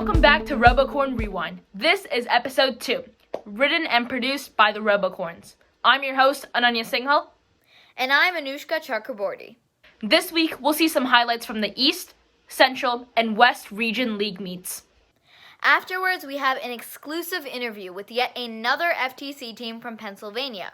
Welcome back to RoboCorn Rewind. This is episode 2, written and produced by the RoboCorns. I'm your host, Ananya Singhal. And I'm Anushka Chakraborty. This week, we'll see some highlights from the East, Central, and West Region League meets. Afterwards, we have an exclusive interview with yet another FTC team from Pennsylvania.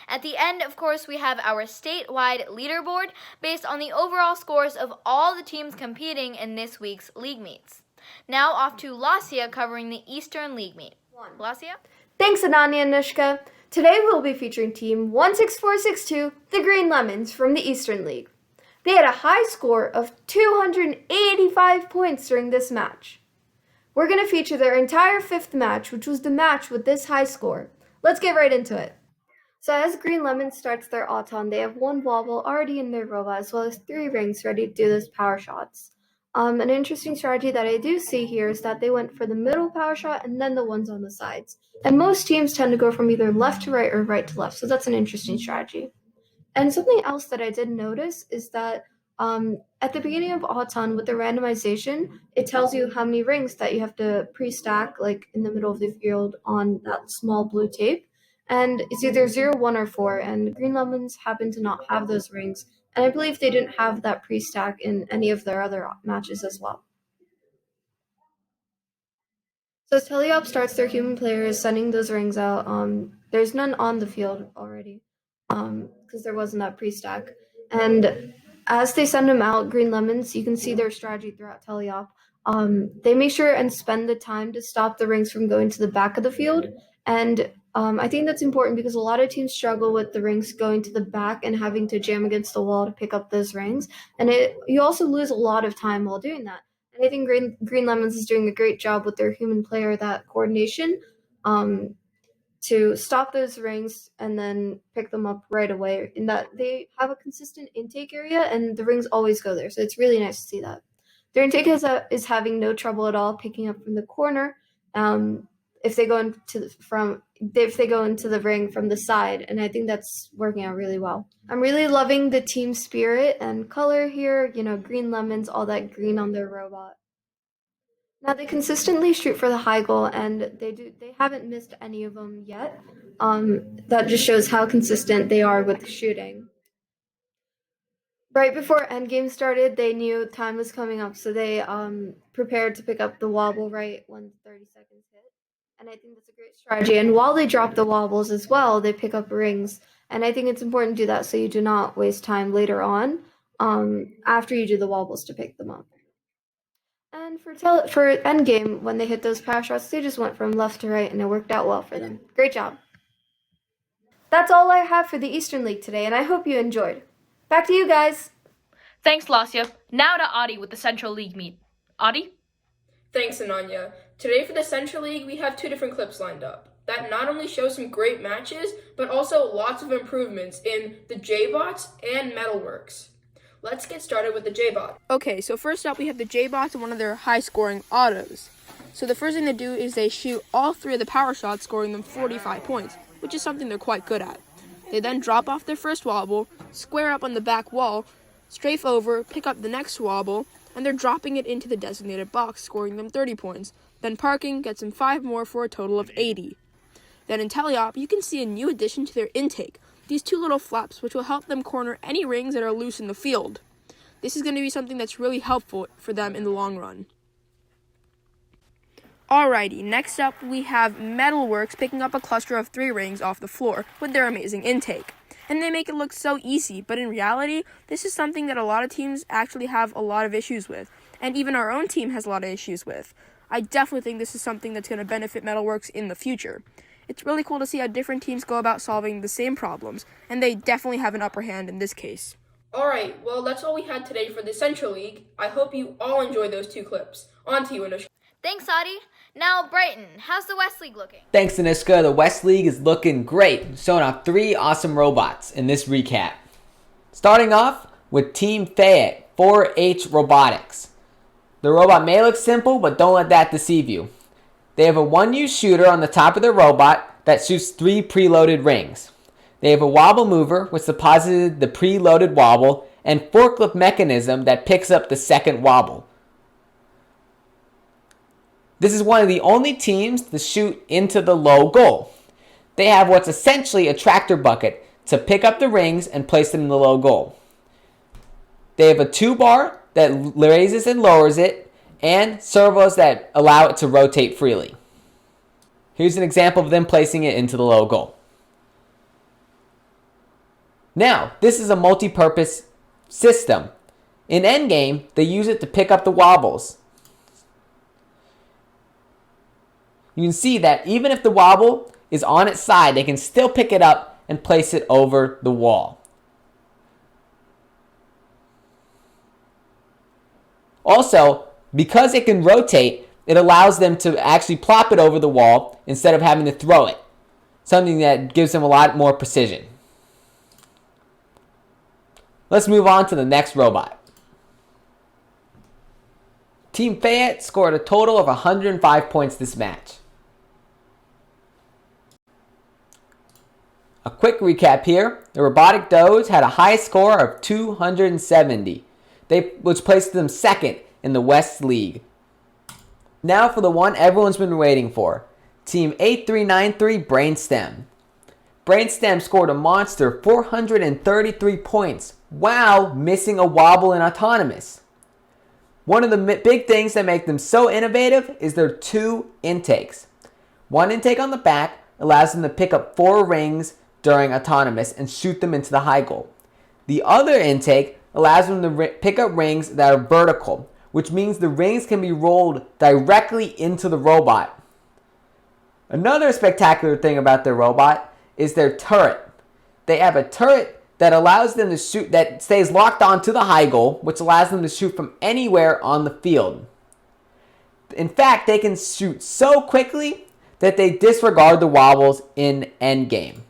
At the end, of course, we have our statewide leaderboard based on the overall scores of all the teams competing in this week's league meets. Now off to Lasia covering the Eastern League meet. Lasia? Thanks, Ananya and Anushka. Today we'll be featuring Team 16462, the Green Lemons from the Eastern League. They had a high score of 285 points during this match. We're going to feature their entire fifth match, which was the match with this high score. Let's get right into it. So as Green Lemons starts their auton, they have one wobble already in their robot, as well as 3 rings ready to do those power shots. An interesting strategy that I do see here is that they went for the middle power shot and then the ones on the sides. And most teams tend to go from either left to right or right to left, so that's an interesting strategy. And something else that I did notice is that at the beginning of auton with the randomization, it tells you how many rings that you have to pre-stack, like in the middle of the field on that small blue tape. And it's either 0, 1, or 4, and Green Lemons happen to not have those rings. And I believe they didn't have that pre-stack in any of their other matches as well. So as Teleop starts, their human player is sending those rings out. There's none on the field already because there wasn't that pre-stack. And as they send them out, Green Lemons, you can see their strategy throughout Teleop. They make sure and spend the time to stop the rings from going to the back of the field. And I think that's important because a lot of teams struggle with the rings going to the back and having to jam against the wall to pick up those rings. And you also lose a lot of time while doing that. And I think Green Lemons is doing a great job with their human player, that coordination, to stop those rings and then pick them up right away. In that they have a consistent intake area and the rings always go there. So it's really nice to see that. Their intake is having no trouble at all picking up from the corner. If they go into the ring from the side, and I think that's working out really well. I'm really loving the team spirit and color here, Green Lemons, all that green on their robot. Now they consistently shoot for the high goal, and they haven't missed any of them yet. That just shows how consistent they are with shooting. Right before endgame started, they knew time was coming up, so they prepared to pick up the wobble right when 30 seconds hit. And I think that's a great strategy. And while they drop the wobbles as well, they pick up rings. And I think it's important to do that so you do not waste time later on after you do the wobbles to pick them up. And for endgame, when they hit those power shots, they just went from left to right, and it worked out well for them. Great job. That's all I have for the Eastern League today, and I hope you enjoyed. Back to you guys. Thanks, Lasia. Now to Adi with the Central League meet. Adi? Thanks, Ananya. Today for the Central League, we have 2 different clips lined up that not only show some great matches, but also lots of improvements in the J-Bots and Metalworks. Let's get started with the J-Bot. Okay, so first up we have the J-Bots and one of their high-scoring autos. So the first thing they do is they shoot all 3 of the power shots, scoring them 45 points, which is something they're quite good at. They then drop off their first wobble, square up on the back wall, strafe over, pick up the next wobble, and they're dropping it into the designated box, scoring them 30 points. Then parking gets them 5 more for a total of 80. Then in Teleop, you can see a new addition to their intake, these 2 little flaps, which will help them corner any rings that are loose in the field. This is going to be something that's really helpful for them in the long run. Alrighty, next up we have Metalworks picking up a cluster of 3 rings off the floor with their amazing intake. And they make it look so easy, but in reality, this is something that a lot of teams actually have a lot of issues with, and even our own team has a lot of issues with. I definitely think this is something that's going to benefit Metalworks in the future. It's really cool to see how different teams go about solving the same problems, and they definitely have an upper hand in this case. Alright, well that's all we had today for the Central League. I hope you all enjoyed those 2 clips. On to you, Anushka. Thanks, Adi. Now, Brighton, how's the West League looking? Thanks, Anushka. The West League is looking great, showing off 3 awesome robots in this recap. Starting off with Team Fayette, 4H Robotics. The robot may look simple, but don't let that deceive you. They have a 1-use shooter on the top of their robot that shoots 3 preloaded rings. They have a wobble mover, which deposited the preloaded wobble, and forklift mechanism that picks up the second wobble. This is one of the only teams to shoot into the low goal. They have what's essentially a tractor bucket to pick up the rings and place them in the low goal. They have a 2-bar that raises and lowers it, and servos that allow it to rotate freely. Here's an example of them placing it into the low goal. Now, this is a multi-purpose system. In endgame, they use it to pick up the wobbles. You can see that even if the wobble is on its side, they can still pick it up and place it over the wall. Also, because it can rotate, it allows them to actually plop it over the wall instead of having to throw it. Something that gives them a lot more precision. Let's move on to the next robot. Team Fayette scored a total of 105 points this match. A quick recap here. The Robotic Does had a high score of 270, which placed them second in the West League. Now for the one everyone's been waiting for. Team 8393 Brainstem. Brainstem scored a monster 433 points while missing a wobble in Autonomous. One of the big things that make them so innovative is their 2 intakes. One intake on the back allows them to pick up 4 rings during Autonomous and shoot them into the high goal. The other intake allows them to pick up rings that are vertical, which means the rings can be rolled directly into the robot. Another spectacular thing about their robot is their turret. They have a turret that allows them to shoot, that stays locked onto the high goal, which allows them to shoot from anywhere on the field. In fact, they can shoot so quickly that they disregard the wobbles in endgame.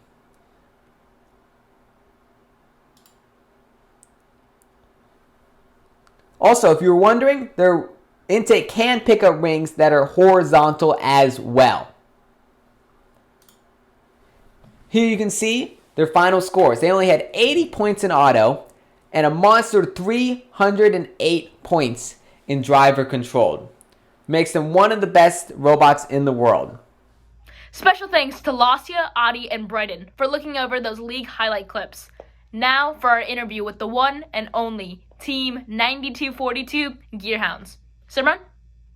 Also, if you're wondering, their intake can pick up rings that are horizontal as well. Here you can see their final scores. They only had 80 points in auto and a monster 308 points in driver controlled. Makes them one of the best robots in the world. Special thanks to Lasia, Adi, and Bryden for looking over those league highlight clips. Now for our interview with the one and only Team 9242 Gearhounds. Simran?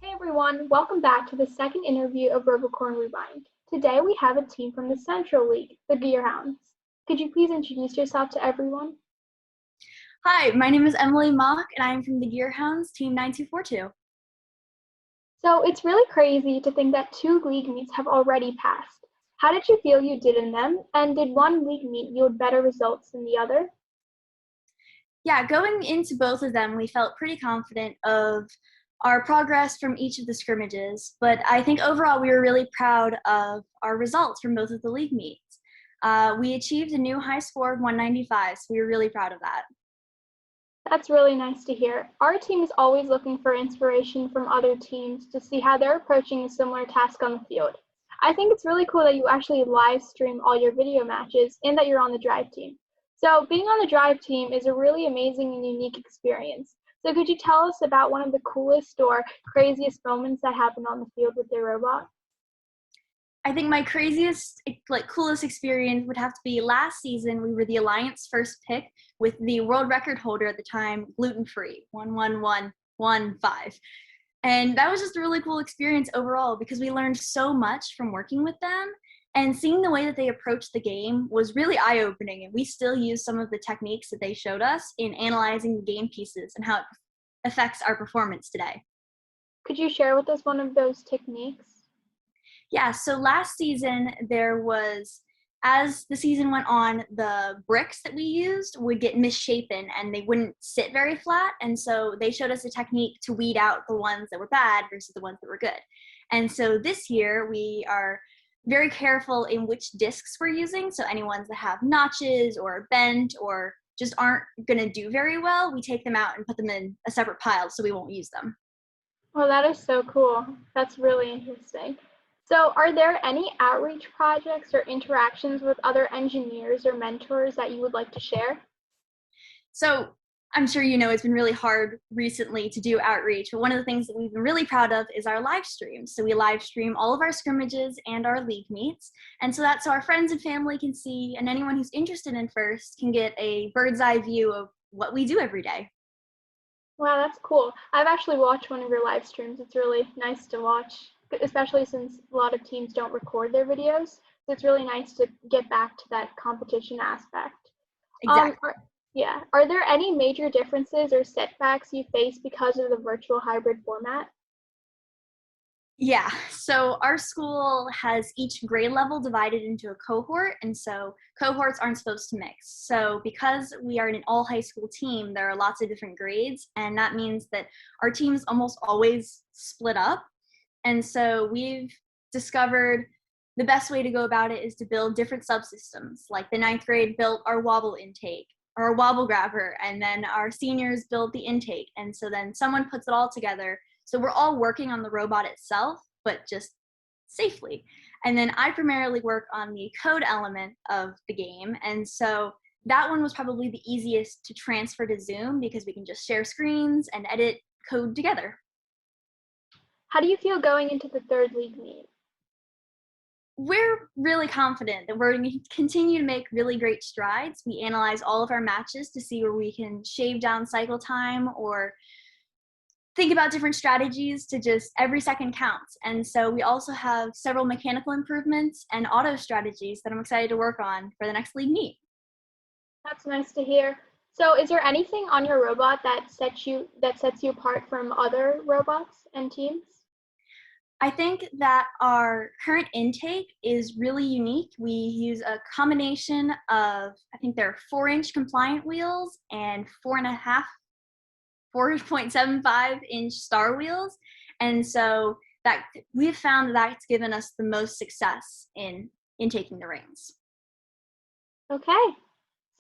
Hey everyone, welcome back to the second interview of RoboCorn Rewind. Today we have a team from the Central League, the Gearhounds. Could you please introduce yourself to everyone? Hi, my name is Emily Mock, and I am from the Gearhounds, Team 9242. So it's really crazy to think that 2 league meets have already passed. How did you feel you did in them, and did one league meet yield better results than the other? Yeah, going into both of them, we felt pretty confident of our progress from each of the scrimmages, but I think overall we were really proud of our results from both of the league meets. We achieved a new high score of 195, so we were really proud of that. That's really nice to hear. Our team is always looking for inspiration from other teams to see how they're approaching a similar task on the field. I think it's really cool that you actually live stream all your video matches and that you're on the drive team. So being on the drive team is a really amazing and unique experience. So could you tell us about one of the coolest or craziest moments that happened on the field with your robot? I think my craziest, coolest experience would have to be last season. We were the Alliance first pick with the world record holder at the time, gluten-free, 11115. And that was just a really cool experience overall because we learned so much from working with them. And seeing the way that they approached the game was really eye-opening, and we still use some of the techniques that they showed us in analyzing the game pieces and how it affects our performance today. Could you share with us one of those techniques? Yeah, so last season there was, as the season went on, the bricks that we used would get misshapen and they wouldn't sit very flat, and so they showed us a technique to weed out the ones that were bad versus the ones that were good. And so this year we are very careful in which discs we're using, so any ones that have notches or bent or just aren't going to do very well, we take them out and put them in a separate pile so we won't use them. Well, that is so cool. That's really interesting. So are there any outreach projects or interactions with other engineers or mentors that you would like to share? So I'm sure you know it's been really hard recently to do outreach, but one of the things that we've been really proud of is our live streams. So we live stream all of our scrimmages and our league meets, and so that's so our friends and family can see, and anyone who's interested in first can get a bird's eye view of what we do every day. Wow, that's cool. I've actually watched one of your live streams. It's really nice to watch, especially since a lot of teams don't record their videos. So it's really nice to get back to that competition aspect. Exactly. Are there any major differences or setbacks you face because of the virtual hybrid format? Yeah, so our school has each grade level divided into a cohort, and so cohorts aren't supposed to mix. So because we are an all high school team, there are lots of different grades, and that means that our teams almost always split up. And so we've discovered the best way to go about it is to build different subsystems. Like the 9th grade built our wobble intake, or a wobble grabber, and then our seniors build the intake, and so then someone puts it all together. So we're all working on the robot itself, but just safely. And then I primarily work on the code element of the game, and so that one was probably the easiest to transfer to Zoom because we can just share screens and edit code together. How do you feel going into the 3rd league meet? We're really confident that we're going to continue to make really great strides. We analyze all of our matches to see where we can shave down cycle time or think about different strategies to just every second counts. And so we also have several mechanical improvements and auto strategies that I'm excited to work on for the next league meet. That's nice to hear. So is there anything on your robot that sets you apart from other robots and teams? I think that our current intake is really unique. We use a combination of, I think there are 4-inch compliant wheels and 4.75-inch star wheels. And so that we've found that's given us the most success in taking the reins. Okay.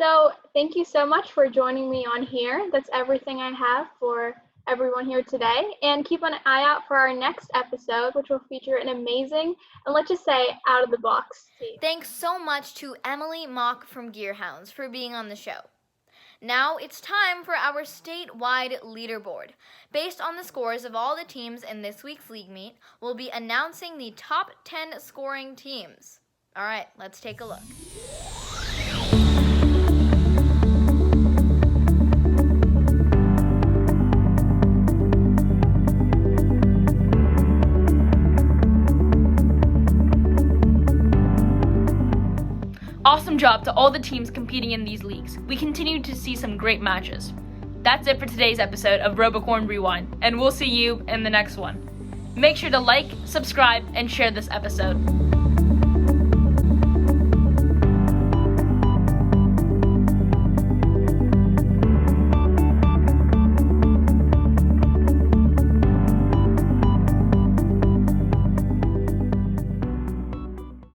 So thank you so much for joining me on here. That's everything I have for everyone here today, and keep an eye out for our next episode, which will feature an amazing and, let's just say, out of the box team. Thanks so much to Emily Mock from Gearhounds for being on the show. Now it's time for our statewide leaderboard. Based on the scores of all the teams in this week's league meet, we'll be announcing the top 10 scoring teams. All right, let's take a look. Awesome job to all the teams competing in these leagues. We continue to see some great matches. That's it for today's episode of RoboCorn Rewind, and we'll see you in the next one. Make sure to like, subscribe, and share this episode.